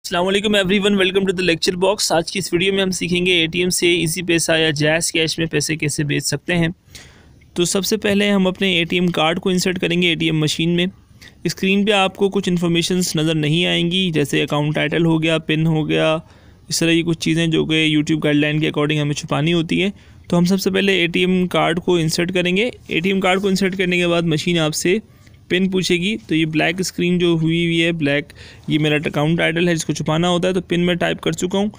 अस्सलाम वालेकुम everyone, welcome to the lecture box. आज की इस वीडियो में हम सीखेंगे एटीएम से इजी पैसा या जैज़ कैश में पैसे कैसे भेज सकते हैं। तो सबसे पहले हम अपने एटीएम कार्ड को इंसर्ट करेंगे एटीएम मशीन में। स्क्रीन पे आपको कुछ इन्फॉर्मेशंस नज़र नहीं आएंगी, जैसे अकाउंट टाइटल हो गया, पिन हो गया, इस तरह की कुछ चीज़ें जो कि यूट्यूब गाइडलाइन के अकॉर्डिंग हमें छुपानी होती है। तो हम सबसे पहले एटीएम कार्ड को इंसर्ट करेंगे। एटीएम कार्ड को इंसर्ट करने के बाद मशीन आपसे पिन पूछेगी। तो ये ब्लैक स्क्रीन जो हुई है ब्लैक, ये मेरा अकाउंट टाइटल है जिसको छुपाना होता है। तो पिन में टाइप कर चुका हूँ।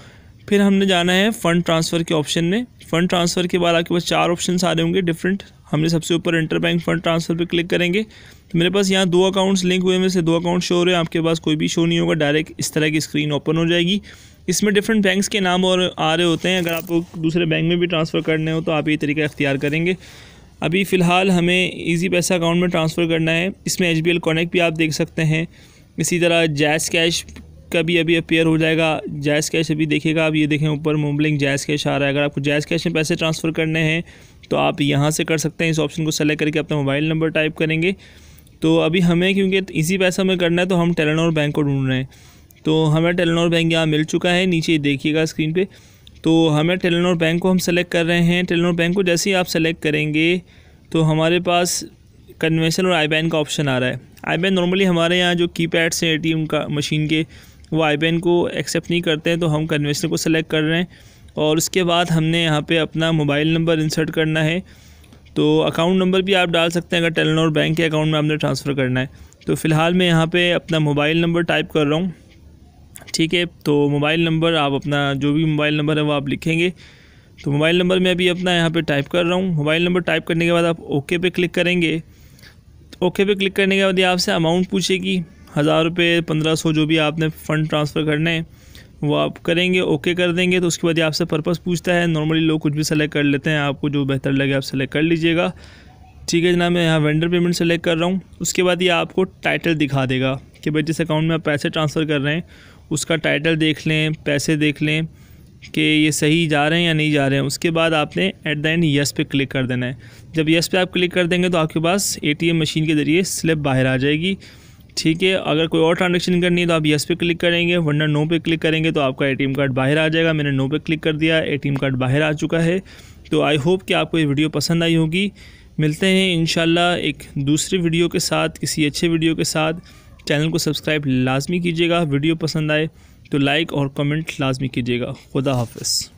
फिर हमने जाना है फ़ंड ट्रांसफ़र के ऑप्शन में। फ़ंड ट्रांसफ़र के बाद आपके पास 4 ऑप्शन आ रहे होंगे डिफरेंट। हमने सबसे ऊपर इंटर बैंक फ़ंड ट्रांसफ़र पे क्लिक करेंगे। तो मेरे पास यहाँ 2 अकाउंट्स लिंक हुए में से 2 अकाउंट शो हो रहे हैं। आपके पास कोई भी शो नहीं होगा, डायरेक्ट इस तरह की स्क्रीन ओपन हो जाएगी। इसमें डिफरेंट बैंक्स के नाम और आ रहे होते हैं। अगर आपको दूसरे बैंक में भी ट्रांसफ़र करने हो तो आप ये तरीका इख्तियार करेंगे। अभी फ़िलहाल हमें इजी पैसा अकाउंट में ट्रांसफ़र करना है। इसमें HBL कनेक्ट भी आप देख सकते हैं। इसी तरह जैज़ कैश का भी अभी अपीयर हो जाएगा। जैज़ कैश अभी देखिएगा आप, ये देखें ऊपर मोबलिंग जैज़ कैश आ रहा है। अगर आपको जैज़ कैश में पैसे ट्रांसफ़र करने हैं तो आप यहाँ से कर सकते हैं। इस ऑप्शन को सेलेक्ट करके अपना मोबाइल नंबर टाइप करेंगे। तो अभी हमें क्योंकि इजी पैसा में करना है तो हम टेलेनॉर बैंक को ढूंढ रहे हैं। तो हमें टेलेनॉर बैंक यहाँ मिल चुका है, नीचे देखिएगा स्क्रीन पे। तो हमें टेलेनॉर बैंक को हम सेलेक्ट कर रहे हैं। टेलेनॉर बैंक को जैसे ही आप सेलेक्ट करेंगे तो हमारे पास कन्वेंशन और IBAN का ऑप्शन आ रहा है। IBAN नॉर्मली हमारे यहाँ जो कीपैड्स हैं एटीएम का मशीन के, वो IBAN को एक्सेप्ट नहीं करते हैं। तो हम कन्वेंशन को सेलेक्ट कर रहे हैं और उसके बाद हमने यहाँ पे अपना मोबाइल नंबर इंसर्ट करना है। तो अकाउंट नंबर भी आप डाल सकते हैं अगर टेलेनॉर बैंक के अकाउंट में आपने ट्रांसफ़र करना है। तो फ़िलहाल मैं यहाँ पे अपना मोबाइल नंबर टाइप कर रहा हूँ, ठीक है। तो मोबाइल नंबर आप अपना जो भी मोबाइल नंबर है वो आप लिखेंगे। तो मोबाइल नंबर मैं अभी अपना यहाँ पे टाइप कर रहा हूँ। मोबाइल नंबर टाइप करने के बाद आप ओके पे क्लिक करेंगे। ओके पे क्लिक करने के बाद ये आपसे अमाउंट पूछेगी, 1000 रुपये, 1500, जो भी आपने फ़ंड ट्रांसफ़र करना है वो आप करेंगे। ओके कर देंगे तो उसके बाद ये आपसे पर्पस पूछता है। नॉर्मली लोग कुछ भी सेलेक्ट कर लेते हैं, आपको जो बेहतर लगे आप सेलेक्ट कर लीजिएगा, ठीक है जनाब। मैं यहाँ वेंडर पेमेंट सेलेक्ट कर रहा हूँ। उसके बाद ये आपको टाइटल दिखा देगा कि भाई जिस अकाउंट में आप पैसे ट्रांसफ़र कर रहे हैं उसका टाइटल देख लें, पैसे देख लें कि ये सही जा रहे हैं या नहीं जा रहे हैं। उसके बाद आपने एट द एंड यस पे क्लिक कर देना है। जब यस पे आप क्लिक कर देंगे तो आपके पास एटीएम मशीन के ज़रिए स्लिप बाहर आ जाएगी, ठीक है। अगर कोई और ट्रांजेक्शन करनी है तो आप यस पे क्लिक करेंगे, वरना नो पे क्लिक करेंगे तो आपका एटीएम कार्ड बाहर आ जाएगा। मैंने नो पे क्लिक कर दिया, एटीएम कार्ड बाहर आ चुका है। तो आई होप कि आपको ये वीडियो पसंद आई होगी। मिलते हैं इंशाल्लाह एक दूसरी वीडियो के साथ, किसी अच्छे वीडियो के साथ। चैनल को सब्सक्राइब लाजमी कीजिएगा। वीडियो पसंद आए तो लाइक और कमेंट लाजमी कीजिएगा। खुदा हाफ़िज़।